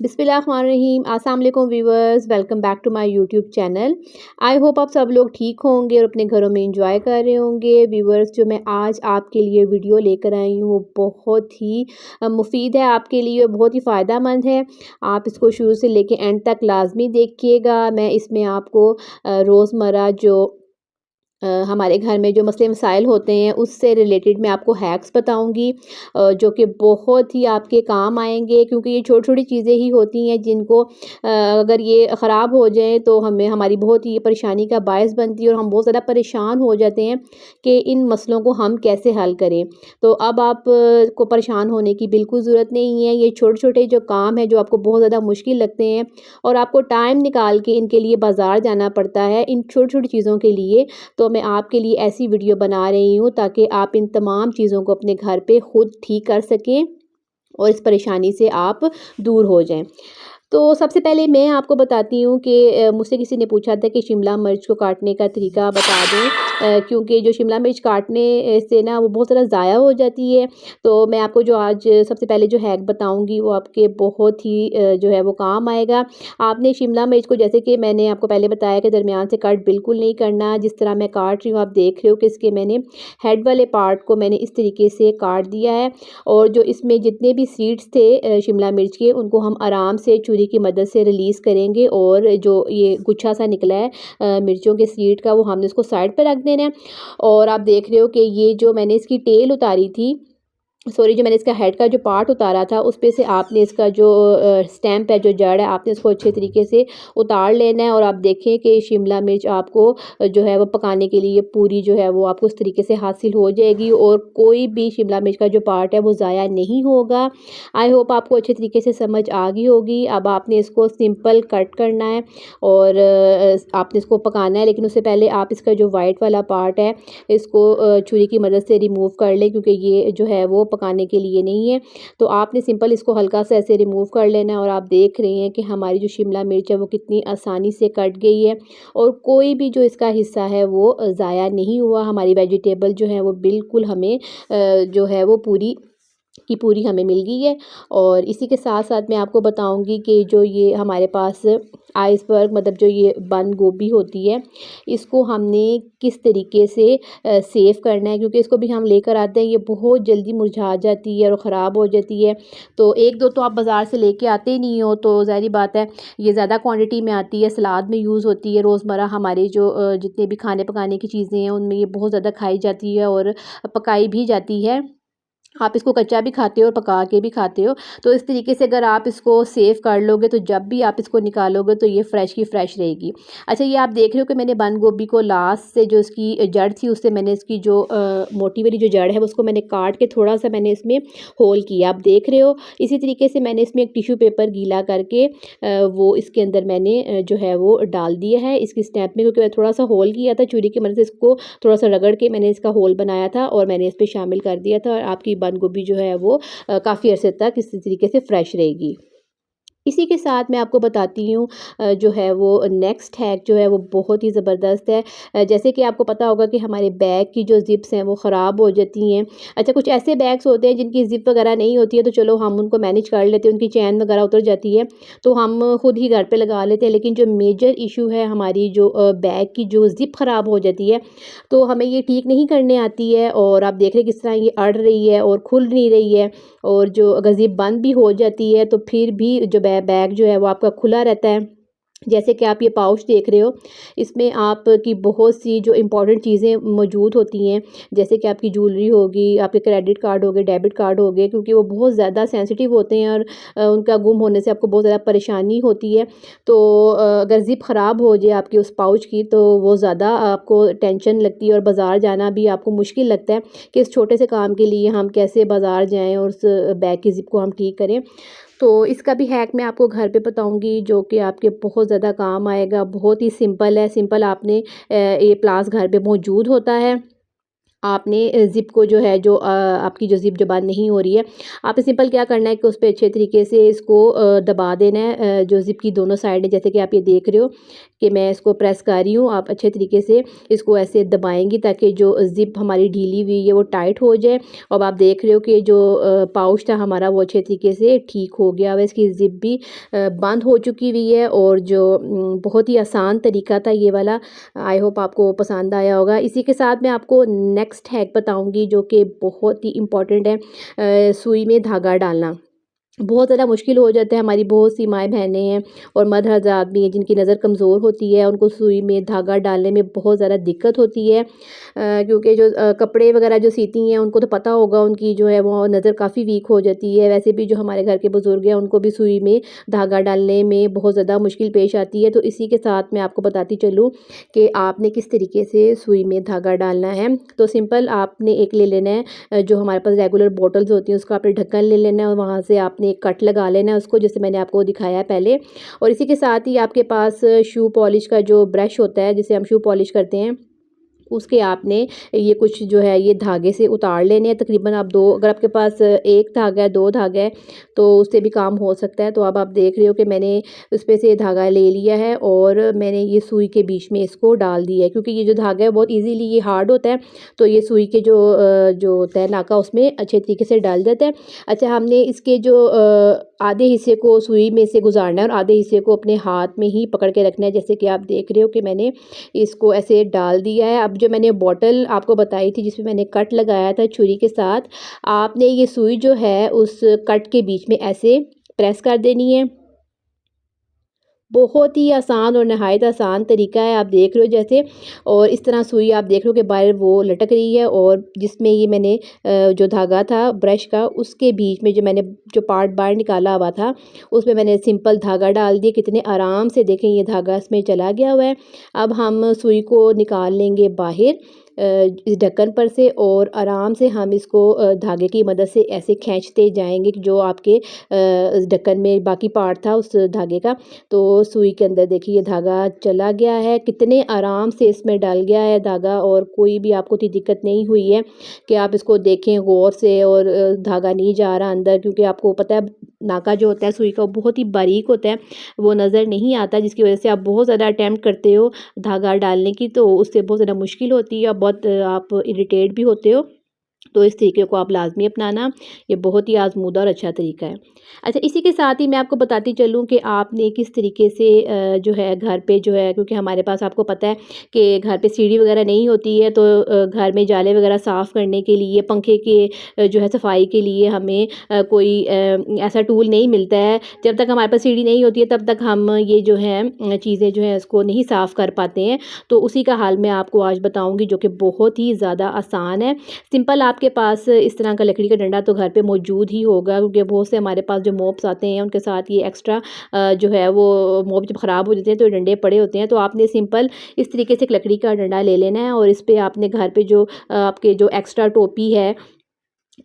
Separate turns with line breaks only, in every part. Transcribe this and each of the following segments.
बिस्मिल्लाहिर्रहमानिर्रहीम। अस्सलाम वालेकुम viewers, welcome back to my YouTube channel. I hope आप सब लोग ठीक होंगे और अपने घरों में एंजॉय कर रहे होंगे। व्यूवर्स, जो मैं आज आपके लिए वीडियो लेकर आई हूँ वो बहुत ही मुफीद है आपके लिए, बहुत ही फ़ायदा मंद है। आप इसको शुरू से लेके एंड तक लाजमी देखिएगा। मैं इसमें आपको रोज़मर्रा जो हमारे घर में जो मसले मसाइल होते हैं उससे रिलेटेड मैं आपको हैक्स बताऊंगी, जो कि बहुत ही आपके काम आएंगे, क्योंकि ये छोटी छोटी चीज़ें ही होती हैं जिनको अगर ये ख़राब हो जाए तो हमें हमारी बहुत ही परेशानी का बायस बनती है और हम बहुत ज़्यादा परेशान हो जाते हैं कि इन मसलों को हम कैसे हल करें। तो अब आप को परेशान होने की बिल्कुल ज़रूरत नहीं है। ये छोटे छोटे जो काम है जो आपको बहुत ज़्यादा मुश्किल लगते हैं और आपको टाइम निकाल के इनके लिए बाज़ार जाना पड़ता है इन छोटी छोटी चीज़ों के लिए, तो मैं आपके लिए ऐसी वीडियो बना रही हूँ ताकि आप इन तमाम चीज़ों को अपने घर पे खुद ठीक कर सकें और इस परेशानी से आप दूर हो जाएं। तो सबसे पहले मैं आपको बताती हूँ कि मुझसे किसी ने पूछा था कि शिमला मिर्च को काटने का तरीका बता दें, क्योंकि जो शिमला मिर्च काटने से ना वो बहुत ज़्यादा ज़ाया हो जाती है। तो मैं आपको जो आज सबसे पहले जो हैक बताऊँगी वो आपके बहुत ही जो है वो काम आएगा। आपने शिमला मिर्च को, जैसे कि मैंने आपको पहले बताया, कि दरमियान से कट बिल्कुल नहीं करना। जिस तरह मैं काट रही हूँ आप देख रहे हो कि इसके मैंने हेड वाले पार्ट को मैंने इस तरीके से काट दिया है, और जो इसमें जितने भी सीड्स थे शिमला मिर्च के, उनको हम आराम से छुरी की मदद से रिलीज़ करेंगे, और जो ये गुच्छा सा निकला है मिर्चों के सीड का, वो हमने इसको साइड पे रख देना है। और आप देख रहे हो कि ये जो मैंने इसकी टेल उतारी थी, सॉरी, जो मैंने इसका हेड का जो पार्ट उतारा था उस पे से आपने इसका जो स्टैम्प है, जो जड़ है, आपने इसको अच्छे तरीके से उतार लेना है। और आप देखें कि शिमला मिर्च आपको जो है वो पकाने के लिए पूरी जो है वो आपको उस तरीके से हासिल हो जाएगी, और कोई भी शिमला मिर्च का जो पार्ट है वो ज़ाया नहीं होगा। आई होप आपको अच्छे तरीके से समझ आ गई होगी। अब आपने इसको सिंपल कट करना है और आपने इसको पकाना है, लेकिन उससे पहले आप इसका जो वाइट वाला पार्ट है इसको छुरी की मदद से रिमूव कर लें, क्योंकि ये जो है वो पकाने के लिए नहीं है। तो आपने सिंपल इसको हल्का सा ऐसे रिमूव कर लेना है, और आप देख रहे हैं कि हमारी जो शिमला मिर्च है वो कितनी आसानी से कट गई है, और कोई भी जो इसका हिस्सा है वो ज़ाया नहीं हुआ। हमारी वेजिटेबल जो है वो बिल्कुल हमें जो है वो पूरी की पूरी हमें मिल गई है। और इसी के साथ साथ मैं आपको बताऊंगी कि जो ये हमारे पास आइसबर्ग, मतलब जो ये बंद गोभी होती है, इसको हमने किस तरीके से सेव करना है, क्योंकि इसको भी हम लेकर आते हैं, ये बहुत जल्दी मुरझा जाती है और ख़राब हो जाती है। तो एक दो तो आप बाज़ार से लेके आते ही नहीं हो, तो ज़ाहिर बात है ये ज़्यादा क्वांटिटी में आती है, सलाद में यूज़ होती है, रोज़मर्रा हमारे जो जितने भी खाने पकाने की चीज़ें हैं उनमें ये बहुत ज़्यादा खाई जाती है और पकाई भी जाती है। आप इसको कच्चा भी खाते हो और पका के भी खाते हो। तो इस तरीके से अगर आप इसको सेव कर लोगे तो जब भी आप इसको निकालोगे तो ये फ्रेश की फ्रेश रहेगी। अच्छा, ये आप देख रहे हो कि मैंने बंद गोभी को लास्ट से जो इसकी जड़ थी उससे मैंने इसकी जो मोटी वाली जो जड़ है उसको मैंने काट के थोड़ा सा मैंने इसमें होल किया, आप देख रहे हो। इसी तरीके से मैंने इसमें एक टिश्यू पेपर गीला करके वो इसके अंदर मैंने जो है वो डाल दिया है इसकी स्नैप में, क्योंकि मैं थोड़ा सा होल किया था छुरी की मदद से, इसको थोड़ा सा रगड़ के मैंने इसका होल बनाया था और मैंने इस पर शामिल कर दिया था, और आपकी बंद गोभी जो है वो काफ़ी अरसे तक इसी तरीके से फ्रेश रहेगी। इसी के साथ मैं आपको बताती हूँ जो है वो नेक्स्ट हैक जो है वो बहुत ही ज़बरदस्त है। जैसे कि आपको पता होगा कि हमारे बैग की जो ज़िप्स हैं वो ख़राब हो जाती हैं। अच्छा, कुछ ऐसे बैग्स होते हैं जिनकी ज़िप वगैरह नहीं होती है, तो चलो हम उनको मैनेज कर लेते हैं, उनकी चैन वगैरह उतर जाती है तो हम खुद ही घर पे लगा लेते हैं। लेकिन जो मेजर इशू है, हमारी जो बैग की जो ज़िप ख़राब हो जाती है, तो हमें ये ठीक नहीं करने आती है, और आप देख रहे हैं किस तरह ये अड़ रही है और खुल नहीं रही है। और जो अगर ज़िप बंद भी हो जाती है तो फिर भी जो बैग जो है वो आपका खुला रहता है। जैसे कि आप ये पाउच देख रहे हो, इसमें आपकी बहुत सी जो इम्पोर्टेंट चीज़ें मौजूद होती हैं, जैसे कि आपकी ज्वेलरी होगी, आपके क्रेडिट कार्ड हो गए, डेबिट कार्ड हो गए, क्योंकि वो बहुत ज़्यादा सेंसिटिव होते हैं और उनका गुम होने से आपको बहुत ज़्यादा परेशानी होती है। तो अगर ज़िप ख़राब हो जाए आपकी उस पाउच की तो वो ज़्यादा आपको टेंशन लगती है, और बाज़ार जाना भी आपको मुश्किल लगता है कि इस छोटे से काम के लिए हम कैसे बाज़ार जाएँ और उस बैग की ज़िप को हम ठीक करें। तो इसका भी हैक मैं आपको घर पे बताऊंगी, जो कि आपके बहुत ज़्यादा काम आएगा। बहुत ही सिंपल है, सिंपल आपने ये प्लास घर पे मौजूद होता है। आपने ज़िप को जो है जो आपकी जो ज़िप जो बंद नहीं हो रही है, आपने सिंपल क्या करना है कि उस पे अच्छे तरीके से इसको दबा देना है, जो ज़िप की दोनों साइड है, जैसे कि आप ये देख रहे हो कि मैं इसको प्रेस कर रही हूँ। आप अच्छे तरीके से इसको ऐसे दबाएँगी ताकि जो ज़िप हमारी ढीली हुई है वो टाइट हो जाए। अब आप देख रहे हो कि जो पाउच था हमारा वो अच्छे तरीके से ठीक हो गया। अब इसकी ज़िप भी बंद हो चुकी हुई है, और जो बहुत ही आसान तरीका था ये वाला, आई होप आपको पसंद आया होगा। इसी के साथ मैं आपको नेक्स्ट हैक बताऊँगी जो कि बहुत ही इम्पोर्टेंट है, सुई में धागा डालना। बहुत ज़्यादा मुश्किल हो जाता है, हमारी बहुत सी माएँ-बहनें हैं और मर्द हज़रात भी हैं जिनकी नज़र कमज़ोर होती है, उनको सुई में धागा डालने में बहुत ज़्यादा दिक्कत होती है। क्योंकि जो कपड़े वग़ैरह जो सीती हैं उनको तो पता होगा, उनकी जो है वो नज़र काफ़ी वीक हो जाती है। वैसे भी जो हमारे घर के बुज़ुर्ग हैं उनको भी सुई में धागा डालने में बहुत ज़्यादा मुश्किल पेश आती है। तो इसी के साथ मैं आपको बताती चलूँ कि आपने किस तरीके से सुई में धागा डालना है। तो सिंपल आपने एक ले लेना है, जो हमारे पास रेगुलर बॉटल्स होती हैं उसका आपने ढक्कन ले लेना है, और वहाँ से आपने एक कट लगा लेना है उसको, जैसे मैंने आपको दिखाया है पहले। और इसी के साथ ही आपके पास शू पॉलिश का जो ब्रश होता है, जिसे हम शू पॉलिश करते हैं, उसके आपने ये कुछ जो है ये धागे से उतार लेने हैं। तकरीबन आप 2, अगर आपके पास 1 धागा है, 2 धागा है, तो उससे भी काम हो सकता है। तो अब आप देख रहे हो कि मैंने उसमें से धागा ले लिया है और मैंने ये सुई के बीच में इसको डाल दिया है, क्योंकि ये जो धागा है बहुत ईज़िली ये हार्ड होता है, तो ये सुई के जो होता है नाका उसमें अच्छे तरीके से डल जाता है। अच्छा, हमने इसके जो आधे हिस्से को सुई में से गुज़ारना है और आधे हिस्से को अपने हाथ में ही पकड़ के रखना है, जैसे कि आप देख रहे हो कि मैंने इसको ऐसे डाल दिया है। अब जो मैंने बॉटल आपको बताई थी जिसमें मैंने कट लगाया था छुरी के साथ, आपने ये सुई जो है उस कट के बीच में ऐसे प्रेस कर देनी है। बहुत ही आसान और नहायत आसान तरीका है, आप देख रहे हो जैसे। और इस तरह सुई आप देख रहे हो कि बाहर वो लटक रही है, और जिसमें ये मैंने जो धागा था ब्रश का, उसके बीच में जो मैंने जो पार्ट बाहर निकाला हुआ था, उसमें मैंने सिंपल धागा डाल दिया। कितने आराम से देखें ये धागा इसमें चला गया हुआ है। अब हम सुई को निकाल लेंगे बाहर इस ढक्कन पर से, और आराम से हम इसको धागे की मदद से ऐसे खींचते जाएँगे कि जो आपके ढक्कन में बाकी पार्ट था उस धागे का, तो सुई के अंदर देखिए ये धागा चला गया है। कितने आराम से इसमें डल गया है धागा, और कोई भी आपको इतनी दिक्कत नहीं हुई है कि आप इसको देखें गौर से और धागा नहीं जा रहा अंदर, क्योंकि आपको पता है नाका जो होता है सुई का वो बहुत ही बारीक होता है, वो नज़र नहीं आता, जिसकी वजह से आप बहुत ज़्यादा अटेम्प्ट करते हो धागा डालने की, तो उससे बहुत ज़्यादा मुश्किल होती है, बहुत आप इरिटेट भी होते हो। तो इस तरीके को आप लाज़मी अपनाना, ये बहुत ही आज़मूदा और अच्छा तरीका है। अच्छा, इसी के साथ ही मैं आपको बताती चलूँ कि आपने किस तरीके से जो है घर पे जो है, क्योंकि हमारे पास आपको पता है कि घर पे सीढ़ी वगैरह नहीं होती है, तो घर में जाले वगैरह साफ़ करने के लिए, पंखे के जो है सफाई के लिए हमें कोई ऐसा टूल नहीं मिलता है। जब तक हमारे पास सीढ़ी नहीं होती है तब तक हम ये जो है चीज़ें जो है इसको नहीं साफ़ कर पाते हैं। तो उसी का हाल मैं आपको आज बताऊँगी, जो कि बहुत ही ज़्यादा आसान है। सिंपल आपके पास इस तरह का लकड़ी का डंडा तो घर पे मौजूद ही होगा, क्योंकि बहुत से हमारे पास जो मोप्स आते हैं उनके साथ ये एक्स्ट्रा जो है वो मोप जब ख़राब हो जाते हैं तो ये डंडे पड़े होते हैं। तो आपने सिंपल इस तरीके से एक लकड़ी का डंडा ले लेना है, और इस पे आपने घर पे जो आपके जो एक्स्ट्रा टोपी है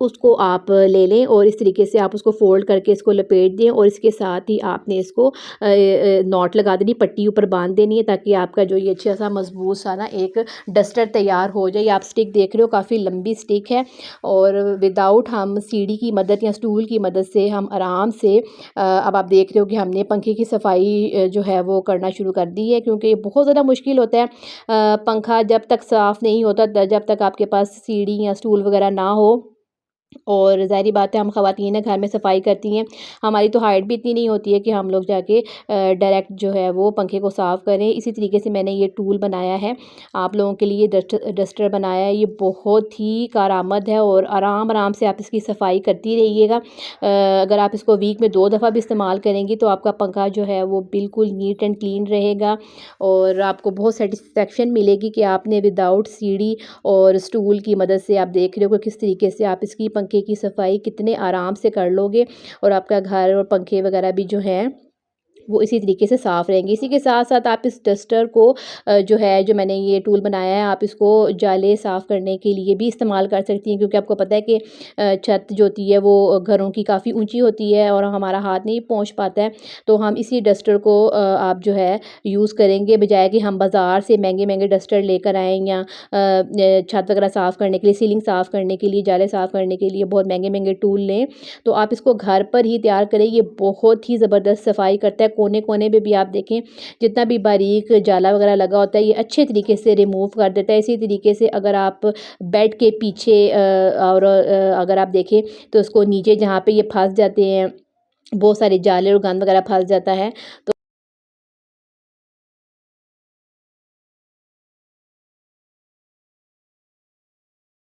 उसको आप ले लें, और इस तरीके से आप उसको फ़ोल्ड करके इसको लपेट दें, और इसके साथ ही आपने इसको नॉट लगा देनी, पट्टी ऊपर बाँध देनी है, ताकि आपका जो ये अच्छा सा मज़बूत सा ना एक डस्टर तैयार हो जाए। ये आप स्टिक देख रहे हो काफ़ी लंबी स्टिक है, और विदाउट हम सीढ़ी की मदद या स्टूल की मदद से हम आराम से अब आप देख रहे हो कि हमने पंखे की सफाई जो है वो करना शुरू कर दी है, क्योंकि ये बहुत ज़्यादा मुश्किल होता है पंखा जब तक साफ़ नहीं होता, जब तक आपके पास सीढ़ी या स्टूल वगैरह ना हो। और ज़ाहिर-सी बात है हम ख़वातीन हैं, घर में सफाई करती हैं, हमारी तो हाइट भी इतनी नहीं होती है कि हम लोग जाके डायरेक्ट जो है वो पंखे को साफ़ करें। इसी तरीके से मैंने ये टूल बनाया है, आप लोगों के लिए डस्टर बनाया है। ये बहुत ही कारआमद है, और आराम-आराम से आप इसकी सफाई करती रहिएगा। अगर आप इसको वीक में 2 दफ़ा भी इस्तेमाल करेंगी तो आपका पंखा जो है वो बिल्कुल नीट एंड क्लीन रहेगा, और आपको बहुत सैटिस्फैक्शन मिलेगी कि आपने विदाउट सीढ़ी और स्टूल की मदद से, आप देख रहे हो कि किस तरीके से आप इसकी पंखे की सफाई कितने आराम से कर लोगे, और आपका घर और पंखे वगैरह भी जो हैं वो इसी तरीके से साफ़ रहेंगे। इसी के साथ-साथ आप इस डस्टर को जो है, जो मैंने ये टूल बनाया है, आप इसको जाले साफ़ करने के लिए भी इस्तेमाल कर सकती हैं, क्योंकि आपको पता है कि छत जो होती है वो घरों की काफ़ी ऊँची होती है और हमारा हाथ नहीं पहुँच पाता है। तो हम इसी डस्टर को आप जो है यूज़ करेंगे, बजाए कि हम बाज़ार से महँगे-महँगे डस्टर लेकर आएँ या छत वगैरह साफ़ करने के लिए, सीलिंग साफ़ करने के लिए, जाले साफ़ करने के लिए बहुत महँगे-महँगे टूल लें। तो आप इसको घर पर ही तैयार करें, ये बहुत ही ज़बरदस्त सफाई करता है। कोने-कोने पे भी आप देखें, जितना भी बारीक जाला वगैरह लगा होता है, ये अच्छे तरीके से रिमूव कर देता है। इसी तरीके से अगर आप बेड के पीछे और अगर आप देखें तो उसको नीचे जहाँ पे ये फँस जाते हैं, बहुत सारे जाले और गंद वगैरह फँस जाता है, तो